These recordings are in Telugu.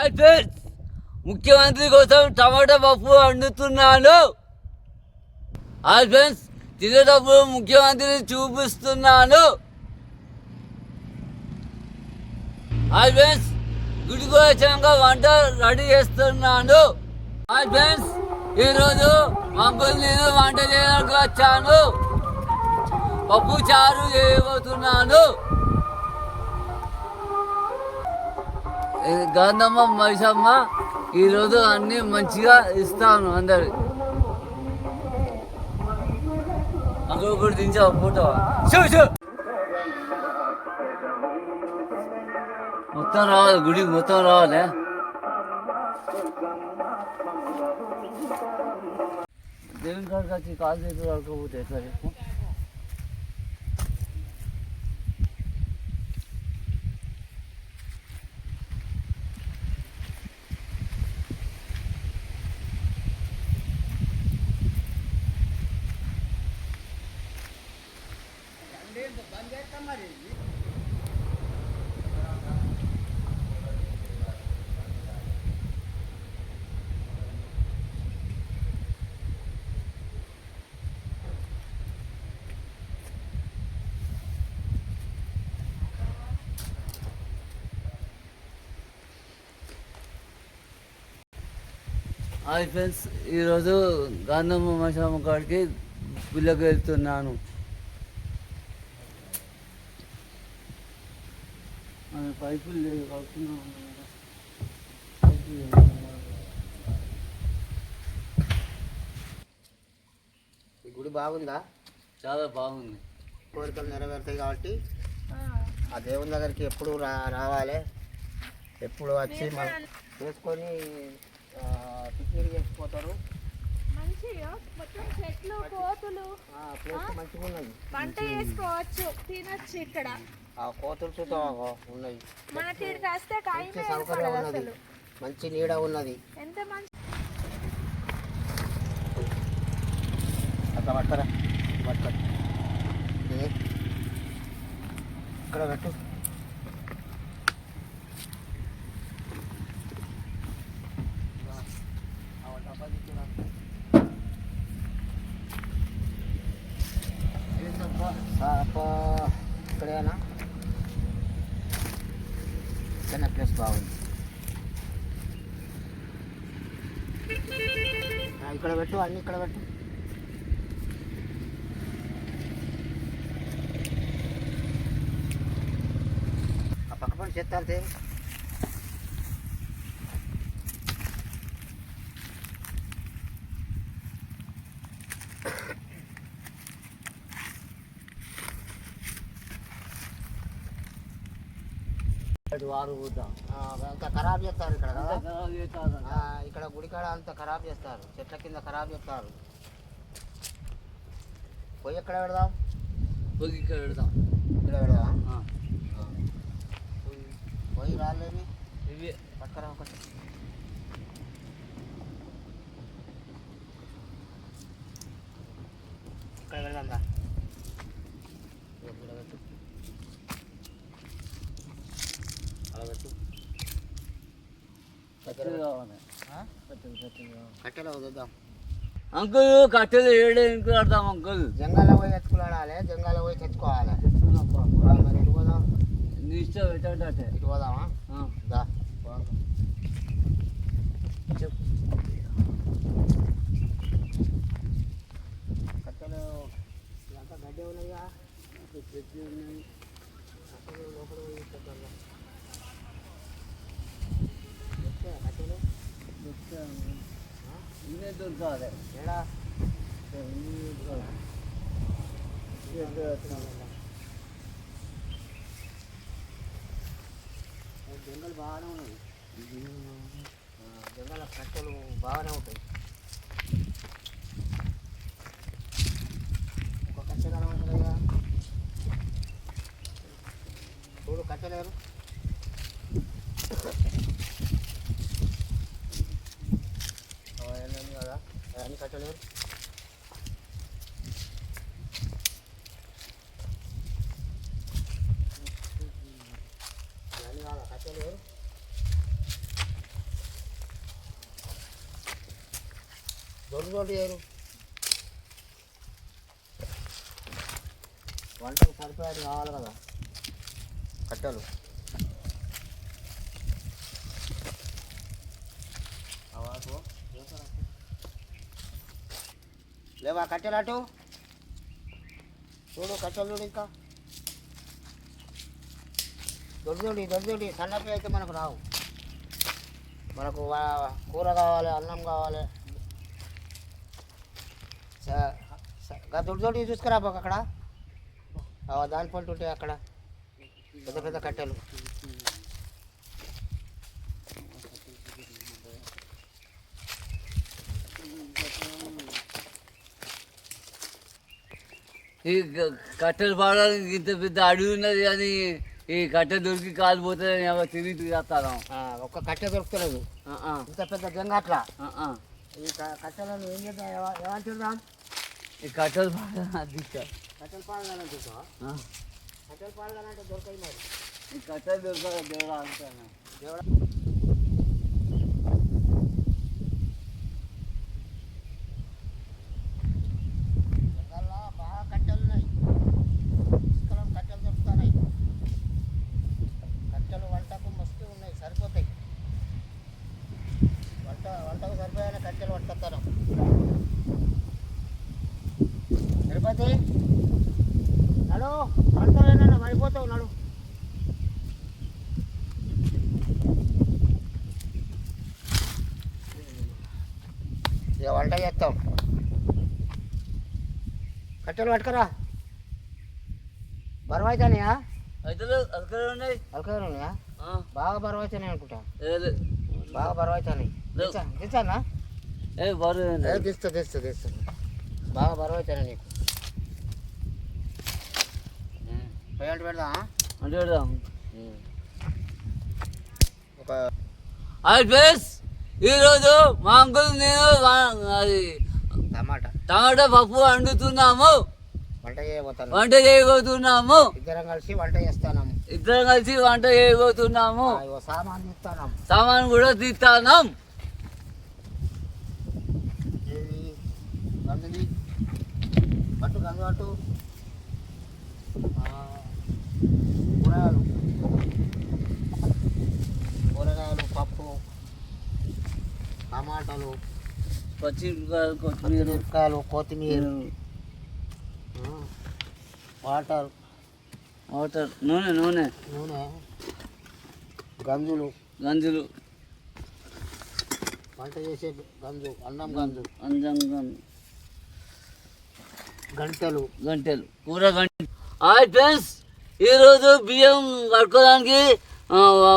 అయితే ముఖ్యమంత్రి కోసం టమాటా పప్పు వండుతున్నాను. హాయ్ ఫ్రెండ్స్, తినేటప్పుడు ముఖ్యమంత్రిని చూపిస్తున్నాను. హాయ్ ఫ్రెండ్స్, గుడికి వచ్చాక వంట రెడీ చేస్తున్నాను. హాయ్ ఫ్రెండ్స్, ఈరోజు అంకుల్ నేను వంట చేయడానికి వచ్చాను. పప్పు చారు చేయబోతున్నాను. గంధమ్మ మైసమ్మ ఈరోజు అన్నీ మంచిగా ఇస్తాను అందరు. అంకుల్ కూడా దించా ఫోటో మొత్తం రావాలి, గుడికి మొత్తం రావాలి. దేవుని కాడికి వచ్చి కాలు చేతులు కడుకోపోతే ఎట్లా చెప్పు? హాయ్ ఫ్రెండ్స్, ఈరోజు గంధమ్మ మైసమ్మ కాడికి గుళ్ళకి వెళ్తున్నాను. పైపులు లేవు, ఈ గుడి బాగుందా? చాలా బాగుంది. కోరికలు నెరవేరుతాయి కాబట్టి ఆ దేవుని దగ్గరికి ఎప్పుడు రావాలి. ఎప్పుడు వచ్చి మనం చేసుకొని పిక్నిక్ చేసిపోతారు. మంచిగా మొత్తం చెట్లు కోతులు మంచిగా ఉన్నది, వంట చేసుకోవచ్చు, తినొచ్చు. ఇక్కడ ఆ కోతులు చుట్టూ ఉన్నాయి. మన తీరికి వస్తే మంచి సౌకర్యం ఉన్నది, మంచి నీడ ఉన్నది. ఎంత మంచి అట్లా పట్టరా పట్టుకో, ఇక్కడ పెట్టు. ఇక్కడేనా చిన్న ప్లేస్ బాగుంది. ఇక్కడ పెట్టు, అన్ని ఇక్కడ పెట్టు. ఆ పక్క పని చెత్తాలితే వారు అంత ఖరాబ్ చేస్తారు ఇక్కడ కదా. ఇక్కడ గుడికాడ అంత ఖరాబ్ చేస్తారు, చెట్ల కింద ఖరాబ్ చేస్తారు. పొయ్యి ఎక్కడ పెడదాం? పొయ్యి ఇక్కడ పెడదాం. ఇక్కడ పెడదాం. పొయ్యి రాలేమి ఇవి పక్కన ఒకటి. ఇక్కడ పెడదాం రా. కట్టెలు వద్దాం అంకుల్. కట్టెలు ఏడేందుకు ఆడతాం అంకుల్? జంగాల పోయి ఎత్తుకులాడాలి, జంగాల పోయి తెచ్చుకోవాలి. మరి ఇటు పోదాం, నీ ఇష్టం పెట్టంటే. ఇటు పోదామా? దా చెప్పు. కట్టెలు అంతా గడ్డి ఉన్నాయా? చెట్లు ఉన్నాయి. లోపల పోయి కట్టెలు ఇన్నే దొరకాలి. ఏడా జంగల్ బాగానే ఉన్నది. జంగల కట్టెలు బాగానే ఉంటాయి. ఒక కట్టెలు అనవసరంగా చూడు, కట్టెలేరు. కదా అన్ని కట్టలేరు. అన్ని కాదా కట్టలేరు. దొడ్డు చేయరు వంటకు సరిపోయేది కావాలి కదా కట్టెలు లేవా కట్టెలు అటు చూడు కట్టెలు చూడు ఇంకా దొడ్డు సన్నపి అయితే మనకు రావు మనకు కూర కావాలి అన్నం కావాలి దొడ్డు చూసుకురా బాబు అక్కడ దాని పంట ఉంటాయి అక్కడ పెద్ద పెద్ద కట్టెలు ఈ కట్టెలు పాడడానికి ఇంత పెద్ద అడవి ఉన్నది కానీ ఈ కట్టె దొరికి కాలిపోతుందని ఎవరు తిరిగి చేస్తాను. ఒక్క కట్టె దొరుకుతలేదు ఇంత పెద్ద జంగాట్ల ఈ కట్టెలను ఏం చేద్దాం ఏమంటున్నాం ఈ కట్టెలు పాడాలి కట్టెలు పాడాలంటే కట్టెలు పాడాలంటే దొరకాయి మరి ఈ కట్టెలు దొరకాలి దేవుడా అంటాను దేవుడా బాగా కట్టెలు ఉన్నాయి ఇసుకలో కట్టెలు దొరుకుతున్నాయి కట్టెలు వంటకు మస్తు ఉన్నాయి సరిపోతాయి వంటకు సరిపోయిన కట్టెలు వండుతాను తిరుపతి నడు వంటలేనా పడిపోతావు నడు ఇక వంట చేస్తాం కట్టెలు పట్టుకరా బరువు అవుతాయా అయితే అక్కడ ఉన్నాయి అలకగా ఉన్నాయా బాగా బరువు అవుతాయి అనుకుంటా బాగా బరువు అవుతాయి తెచ్చానా తెస్తా బాగా బరువు అవుతాయి నీకు పేమెంట్ పెడదాం అంటే పెడదాం ఒక ప్లేస్ ఈరోజు మా అంకుల్ నేను అది టమాటా పప్పు వండుతున్నాము వంట చేయబోతున్నాము ఇద్దరం కలిసి వంట చేయబోతున్నాము సామాన్ కూడా తీస్తాం పట్టు గంగు పట్టు కూరగాయలు పప్పు టమాటాలు పచ్చిమిరపకాయలు కొత్తిమీర వాటర్ నూనె గంజులు వంట చేసే అన్నం గంటలు కూర గంటలు. హాయ్ ఫ్రెండ్స్, ఈరోజు బియ్యం కడుక్కోవడానికి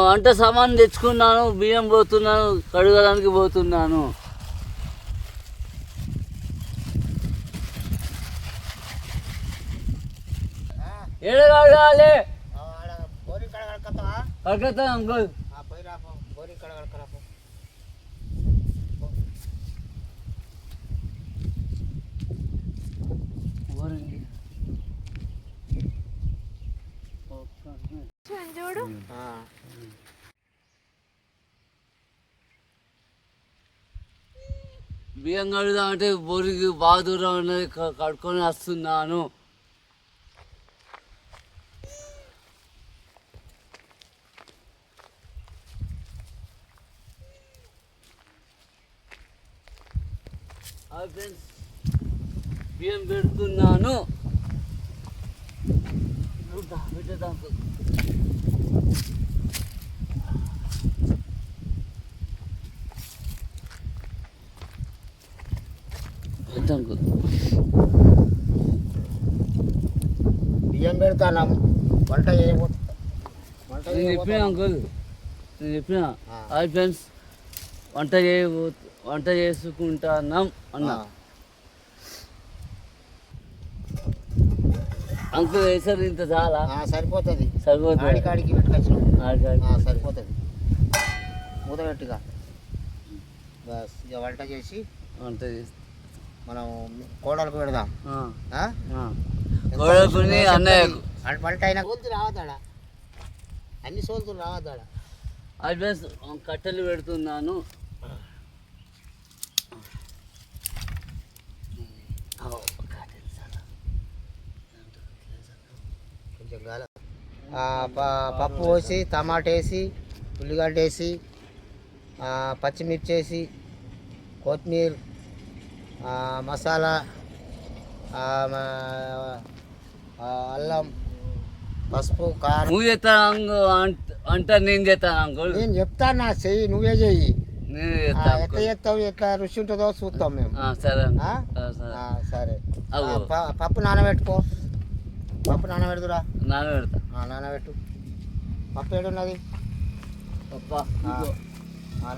వంట సామాన్ తెచ్చుకున్నాను. బియ్యం పోతున్నాను, కడగడానికి పోతున్నాను. కడగాలి కడగతా అంకుల్. చూడు బియ్యం కడుగుదామంటే బోరికి బాగా దూరం ఉన్నది, కడుక్కొని వస్తున్నాను. ఫ్రెండ్స్, బియ్యం పెడుతున్నాను. పెట్టేద్దాం. బియ్యం పెడతాను వంట నేను చెప్పిన అంకుల్, నేను చెప్పిన హాయ్ ఫ్రెండ్స్, వంట చేసుకుంటున్నాం అన్నా. అంకుల్ వేసారు ఇంత చాలా సరిపోతుంది కాడికి సరిపోతుంది మూత పెట్టిగా బస్. ఇక వంట చేసి మనం కోడలకు పెడదాం. అన్నయ్యకు వంట అయినా సోల్తు రావద్దాడా, అన్ని సోల్తులు రావద్దాడా. కట్టెలు పెడుతున్నాను. పప్పు పోసి టమాటా వేసి ఉల్లిగడ్డ వేసి పచ్చిమిర్చి వేసి కొత్తిమీర మసాలా అల్లం పసుపు కారం. నువ్వు చేస్తాను అంట నేను చేస్తాను అంకుల్. నేను చెప్తాను నా చెయ్యి, నువ్వే చెయ్యి. నేను చేస్తాను ఎట్లా చేస్తావు, ఎట్లా రుచి ఉంటుందో చూస్తాం మేము. సరే సరే. అవ్వ. పప్పు నానబెట్టుకో. పప్పు నానబెడుతురా. నానబెడతా. నానబెట్టు. పప్పు ఏడున్నది? పప్ప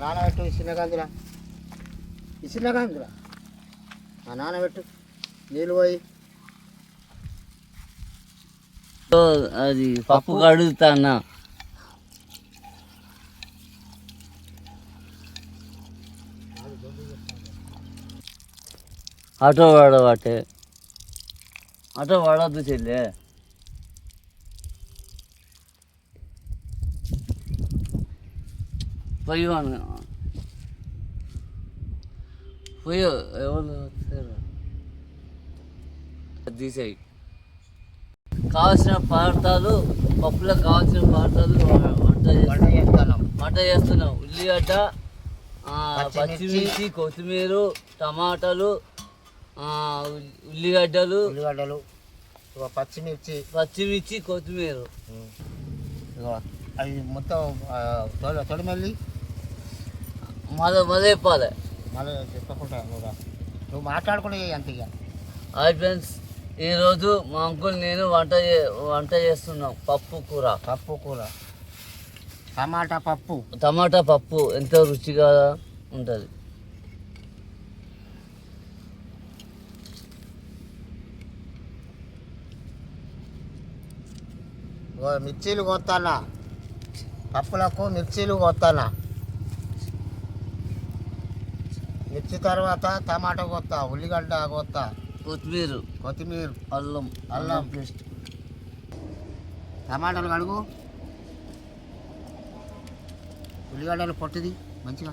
నానబెట్టు. ఇసినగందురా. ఇసినగందురా. నానబెట్టు. నీళ్ళు పోయి. అది పప్పు కడుగుతానా. ఆటో వాడబట్టే ఆటో వాడద్దు చెల్లె. పొయ్యి పొయ్యి ఎవరు తీసేయి. కావాల్సిన పదార్థాలు, పప్పులో కావాల్సిన పదార్థాలు వంట చేస్తున్నాం. ఉల్లిగడ్డ, పచ్చిమిర్చి, కొత్తిమీర, టమాటాలు, ఉల్లిగడ్డలు, పచ్చిమిర్చి, కొత్తిమీర. అవి మొత్తం తొడిమెల్లి మొదలు చెప్పాలి. మళ్ళీ చెప్పకుండా నువ్వు మాట్లాడుకునే అంత. ఇక హాయ్ ఫ్రెండ్స్, ఈరోజు మా అంకుల్ నేను వంట చేస్తున్నాం. పప్పు కూర టమాటా పప్పు ఎంతో రుచిగా ఉంటుంది. మిర్చీలు కొత్తానా, పప్పులకు మిర్చీలు కొత్తానా. మిర్చి తర్వాత టమాటా కొత్త, ఉల్లిగడ్డ కొత్త, కొత్తిమీర, అల్లం పేస్ట్. టమాటాలు కడుగు. ఉల్లిగడ్డలు పొట్టిది మంచిగా.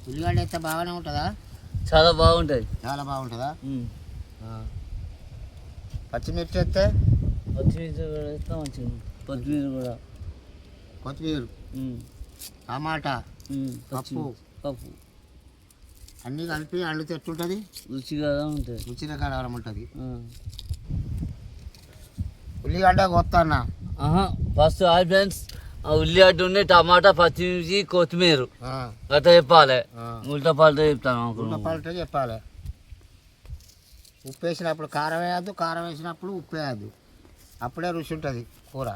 ఉల్లిగడ్డ అయితే బాగానే ఉంటుందా? చాలా బాగుంటుంది. చాలా బాగుంటుందా? పచ్చిమిర్చి వేస్తే పచ్చిమిర్చి కూడా వేస్తాం మంచిగా. కొత్తిమీర, టమాటా, పప్పు అన్నీ కలిపి అల్లితే ఎట్లుంటుంది? రుచిగా ఉంటుంది. రుచిగా కలవడం ఉంటుంది. ఉల్లిగడ్డ కొత్తన్నా. ఫస్ట్ హాయ్ ఫ్రెండ్స్, ఉల్లిగడ్డ ఉండి టమాటా, పచ్చిమిర్చి, కొత్తిమీర అట్లా చెప్పాలి. ఉల్టా పాల్టా చెప్తాను. చెప్పాలి. ఉప్పు వేసినప్పుడు కారం వేయద్దు, కారం వేసినప్పుడు ఉప్పు వేయద్దు. అప్పుడే రుచి ఉంటుంది కూర.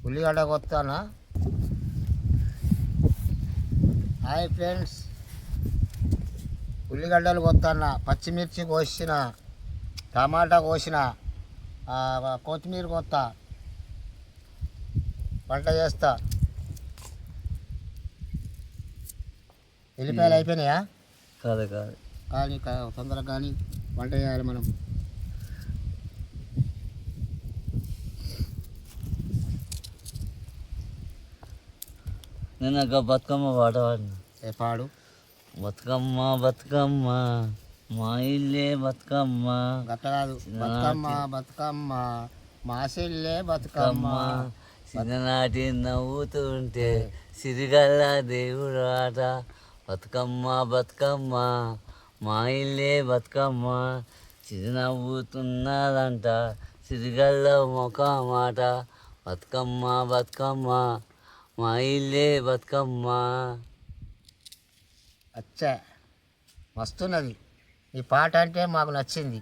ఉల్లిగడ్డ కొత్తానా. హాయ్ ఫ్రెండ్స్, ఉల్లిగడ్డలు కొత్తానా, పచ్చిమిర్చి కోసిన, టమాటా కోసిన, కొత్తిమీర కొత్త. వంట చేస్తా. ఎల్లిపాయలు అయిపోయినాయా? కాదు కానీ తొందరగా కానీ వంట చేయాలి మనం. నేను బతుకమ్మ పాట పాడిన. పాడు. బతుకమ్మ బతుకమ్మ మా ఇల్లే బతుకమ్మ. గట్ట కాదు. బతుకమ్మ మా చెల్లే బతుకమ్మ. చిన్ననాటి నవ్వుతుంటే సిరిగల్ల దేవుడు ఆట. బతుకమ్మ బతుకమ్మ మా ఇల్లే బతుకమ్మ. చిరునవ్వుతున్నదంట సిరిగల్ల మాట. బతుకమ్మ బతుకమ్మ మా ఇల్లే బతుకమ్మ. అచ్చా, మస్తున్నది ఈ పాట. అంటే మాకు నచ్చింది.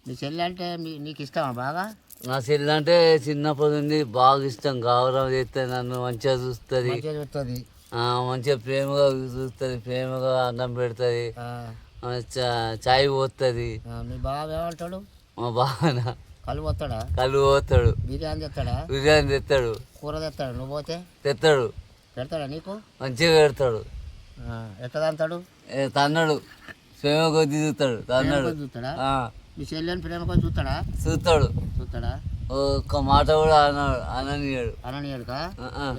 మీ చెల్లి అంటే నీకు ఇష్టమా బాగా? నా చెల్లి అంటే చిన్నప్పటి నుండి బాగా ఇష్టం. గౌరవం చేస్తే నన్ను మంచిగా చూస్తుంది, మంచిగా ప్రేమగా చూస్తుంది, ప్రేమగా అన్నం పెడుతుంది, చాయ్ పోస్తుంది. మీ బాగా ఏమంటాడు? మా బాగా కళ్ళు పోతాడా? కళ్ళు పోతాడు. బిర్యానీ తెస్తాడా? బిర్యానీ తెస్తాడు. కూర తెస్తాడు. నువ్వు పోతే తెస్తాడు. పెడతాడా నీకు? మంచిగా పెడతాడు. ఎట్లా తంతాడు? తన్నాడు, ప్రేమ కొద్ది చూస్తాడు. తన్నాడు. మీ చెల్లెని ప్రేమ కొంచెం చూస్తాడా చూస్తాడు. చూస్తాడా ఒక్క మాట కూడా అననీయాడు. అననీయాడుకా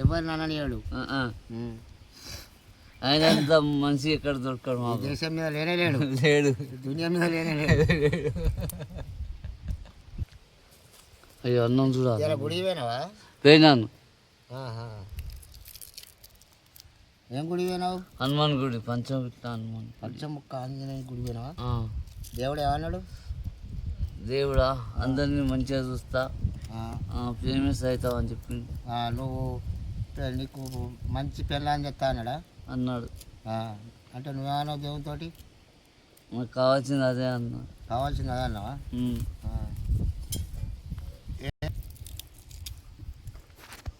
ఎవరిని అననీయాడు. ఆయన అంత మనిషి ఎక్కడ దొరకడు మా దేశం మీద లేనే లేడు. లేడు. దునియా మీద లేనే లేడు. అయ్యో అన్నం చూడ ఇలా గుడికి పోయినావా? పోయినాను. ఏం గుడికి పోయినావు? హనుమాన్ గుడి పంచముఖ హనుమాన్. పంచముఖ ఆంజనేయ గుడికి పోయినావా? ఆ. దేవుడు ఏమన్నాడు? దేవుడా అందరినీ మంచిగా చూస్తా, ఫేమస్ అవుతావు అని చెప్పిండు. నువ్వు నీకు మంచి పెళ్ళని చెప్తా అన్నాడా? అన్నాడు. అంటే నువ్వేమన్నావు దేవునితోటి? నాకు కావాల్సింది అదే అన్నా. కావాల్సింది అదే అన్నావా?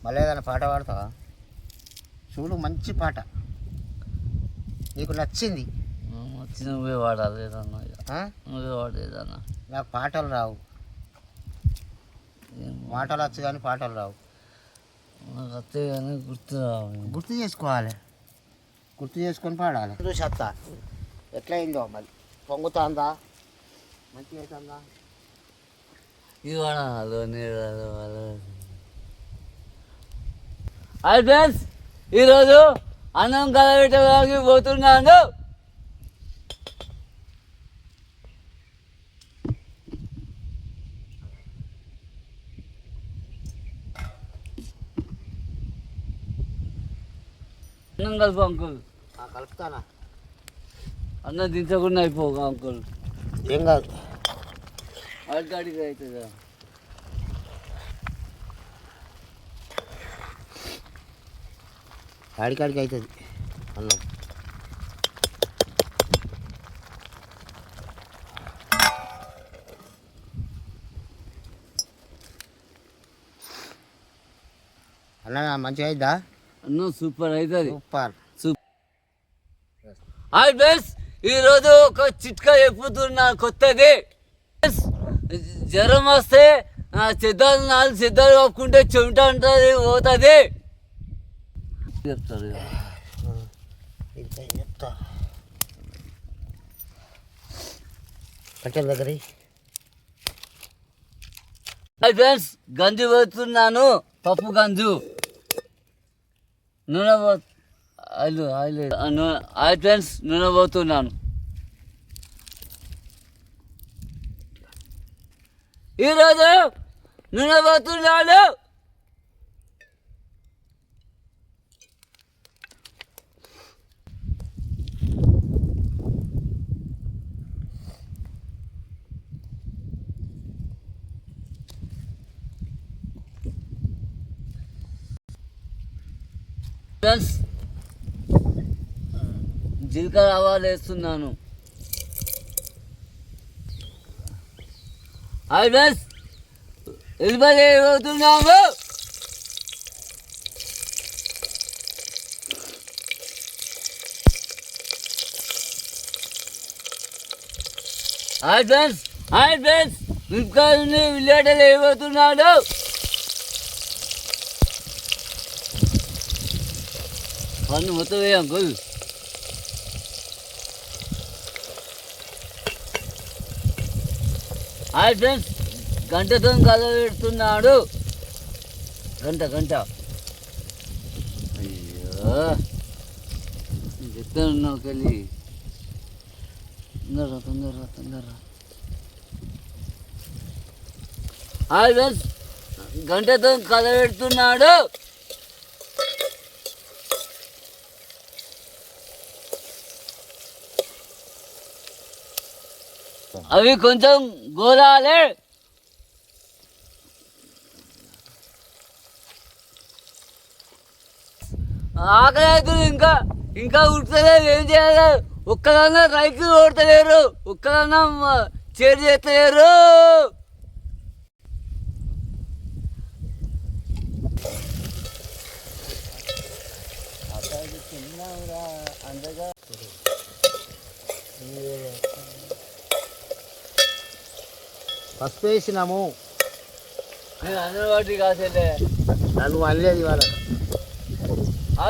మళ్ళీ ఏదైనా పాట పాడతావా? చూడు మంచి పాట నీకు నచ్చింది. వచ్చిన నువ్వే వాడాలి ఏదన్నా. నువ్వే వాడేదన్నా. నాకు పాటలు రావు, మాటలు వచ్చు కానీ పాటలు రావు. నాకు వస్తే కానీ గుర్తు రావు. గుర్తు చేసుకోవాలి, గుర్తు చేసుకొని పాడాలి. చెత్త ఎట్లయిందో మరి, పొంగుతుందా, మంచిగా అవుతుందా? ఇది వాడాలి నీళ్ళు. హాయ్ ఫ్రెండ్స్, ఈరోజు అన్నం కలబెట్టడానికి పోతున్నాను. అన్నం కలుపు అంకుల్. కలుపుతానా? అన్నం దించకుండా అయిపోగా అంకుల్. ఏం కాదు, అడిగాడికి అవుతుందా? ఆడికాడికి అవుతుంది అన్నం. అన్న మంచిగా అవుతుందా? అన్నం సూపర్ అవుతుంది. సూపర్. హాయ్ ఫ్రెండ్స్, ఈరోజు ఒక చిట్కా చెప్పుతున్నా కొత్తది. జ్వరం వస్తే సిద్ధాలు 4 సిద్ధాలు కప్పుకుంటే చెమట ఉంటుంది పోతుంది చెప్తారు. చెప్తా కట్టెల దగ్గర. హాయ్ ఫ్రెండ్స్, గంజు పోతున్నాను, పప్పు గంజు. నూనె హాయ్ ఫ్రెండ్స్, నూనె పోతున్నాను. ఈరోజు నూనె పోతున్నాను. ఫ్రెండ్స్, జీలకర్ర ఆవాలు వేస్తున్నాను. హాయ్ ఫ్రెండ్స్, ఎల్లిపాయలు వేస్తున్నాము. హాయ్ ఫ్రెండ్స్, మిరపకాయలని ఉల్లిగడ్డలు వేయబోతున్నాడు. పన్ను మొత్తం వేయ అంకుల్. హాయ్ ఫ్రెండ్స్, గంటతో కలబెడుతున్నాడు. గంట. అయ్యో చెప్తాను వెళ్ళి. తొందరరా. హాయ్ ఫ్రెండ్స్, గంటతో కలబెడుతున్నాడు. అవి కొంచెం గోలాలి. ఆకలి అవుతుంది, ఇంకా ఉడతలేదు. ఏం చేయాలి? ఒక్కదన్నా రైతులు ఓడతలేరు, ఒక్కదన్నా చేరు చేస్తలేరు. పసుపు వేసినాము. నేను అంగన్వాడీ కాసేలే, నన్ను అనలేదు ఇవాళ.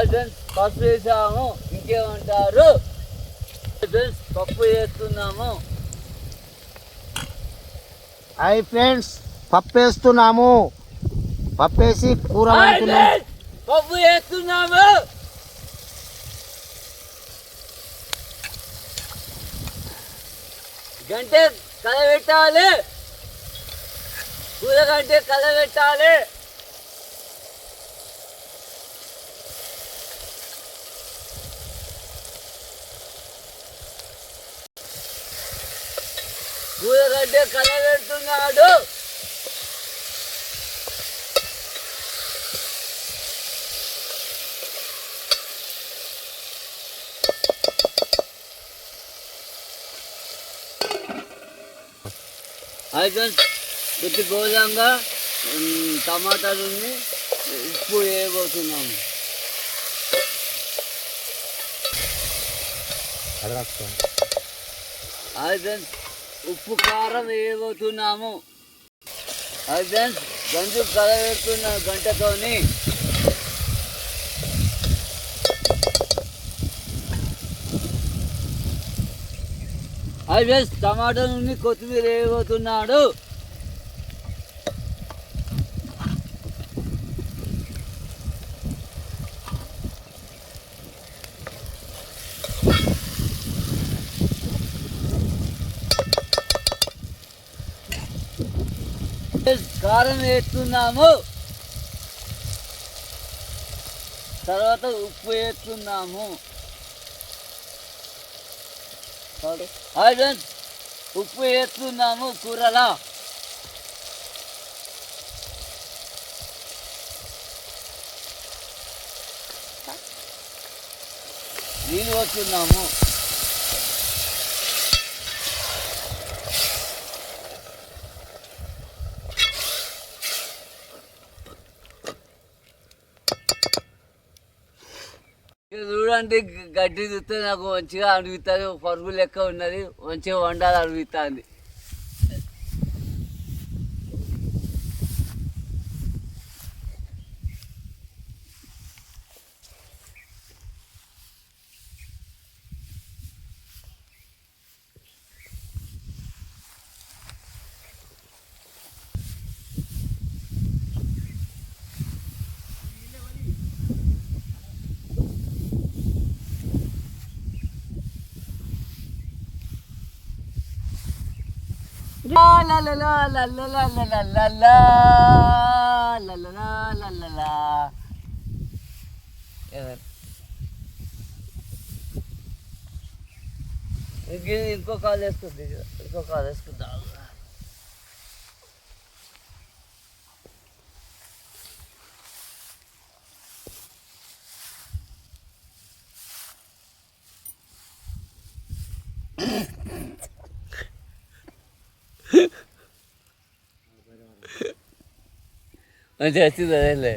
ఫ్రెండ్స్, పప్పు వేసాము, ఇంకేమంటారు? ఫ్రెండ్స్, పప్పు వేస్తున్నాము. హాయ్ ఫ్రెండ్స్, పప్పు వేస్తున్నాము. పప్పు వేసి కూర వండుతున్నాం. పప్పు వేస్తున్నాము. గంట కలబెట్టాలి. కూర గంట కలబెట్టాలి. కూరగడ్డ కలబెడుతున్నాడు. అయితే కొద్ది గోధంగా టమాటాలు ఉప్పు వేయబోతున్నాము. అయితే ఉప్పు కారం వేయబోతున్నాము. అయితే గంజు కలబెడుతున్న గంటతోని అయితే టమాటా నుండి కొత్తిమీర వేయబోతున్నాడు. కారం వేస్తున్నాము. తర్వాత ఉప్పు వేస్తున్నాము. ఉప్పు వేస్తున్నాము కూరలా. నీళ్ళు వస్తున్నాము. చూడండి, గడ్డి చూస్తే నాకు మంచిగా అనిపిస్తుంది. పరుగు లెక్క ఉన్నది, మంచిగా వండాలి అనిపిస్తుంది. La la la la la la la la la la la la la la la la. ఇంకో కాలు వేసుకుంది, ఇంకో కాలు వేసుకుందా. మంచిగా వచ్చింది అదేలే.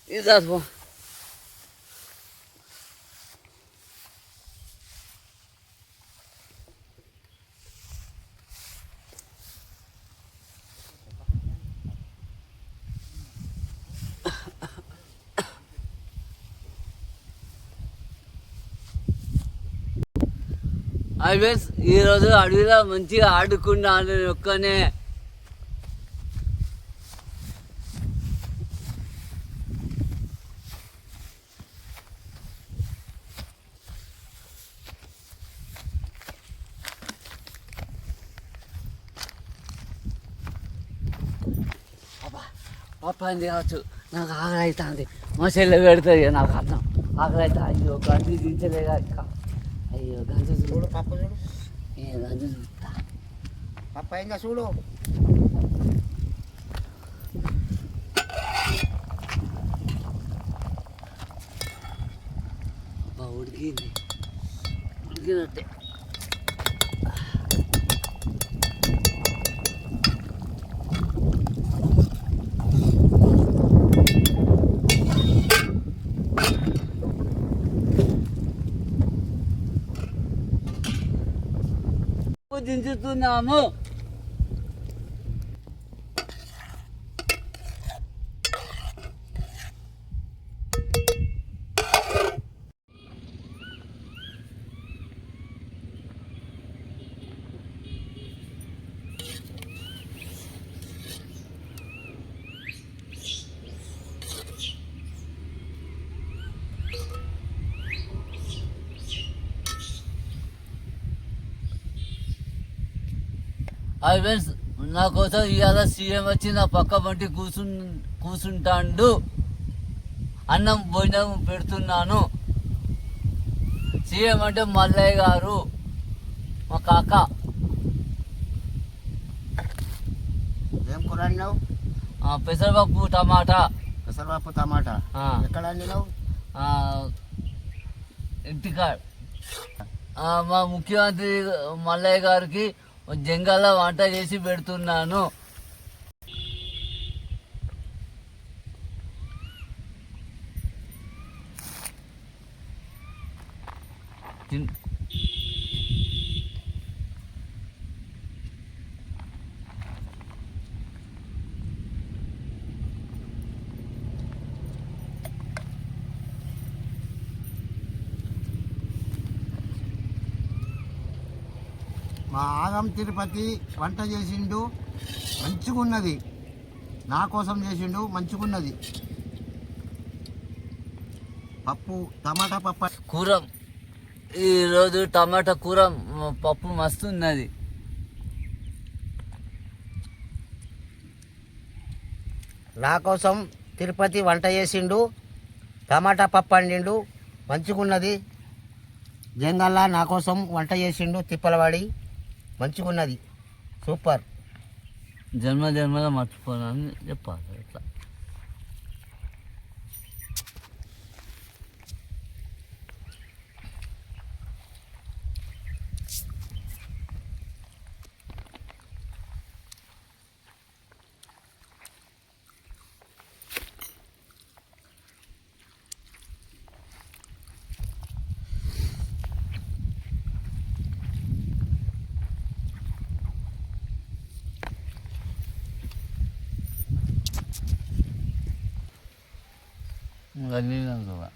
ఇది రాసుకో. ఆల్వేస్ ఈరోజు అడవిలో మంచిగా ఆడుకున్నాను నేను ఒక్కనే. పని కావచ్చు, నాకు ఆకలి అవుతుంది. మా చెల్లె పెడుతుంది నాకు అన్నం. ఆకలి అవుతా. అయ్యో గంజు దించలేక. అయ్యో గంజు చూడు, పప్పు చూడు, గంజు చూస్తా. పప్పు అయిందా చూడు. ఉడికింది, ఉడికినట్టే. దించుతున్నాము. హాయ్ ఫ్రెండ్స్, నా కోసం ఇవాళ సీఎం వచ్చి నా పక్క వంటి కూర్చుంటాడు. అన్నం భోజనం పెడుతున్నాను. సీఎం అంటే మల్లయ్య గారు, మా కాక. ఏం కూర వండినావు? పెసరపప్పు టమాటా. పెసరపప్పు టమాటా ఎక్కడ వండినావు? ఇంటికాడ. మా ముఖ్యమంత్రి మల్లయ్య గారికి జంగాల వంట చేసి పెడుతున్నాను. మా ఆగం తిరుపతి వంట చేసిండు, మంచిగున్నది. నా కోసం చేసిండు, మంచిగున్నది. పప్పు టమాటా పప్పు కూర. ఈరోజు టమాటా కూర పప్పు మస్తు ఉన్నది. నా కోసం తిరుపతి వంట చేసిండు, టమాటా పప్పు వండిండు, మంచిగున్నది. జంగల్లా నా కోసం వంట చేసిండు, తిప్పలవాడి, మంచిగున్నది. సూపర్. జన్మలో మర్చిపోనని చెప్పాలి. ఇట్లా అన్నీ కూడా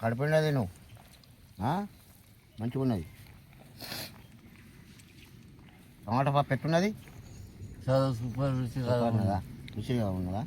కడుపున్నది నువ్వు, మంచిగున్నది. టమాటా పప్పు ఎట్టున్నది? చాలా సూపర్ రుచిగా రుచిగా ఉన్నదా?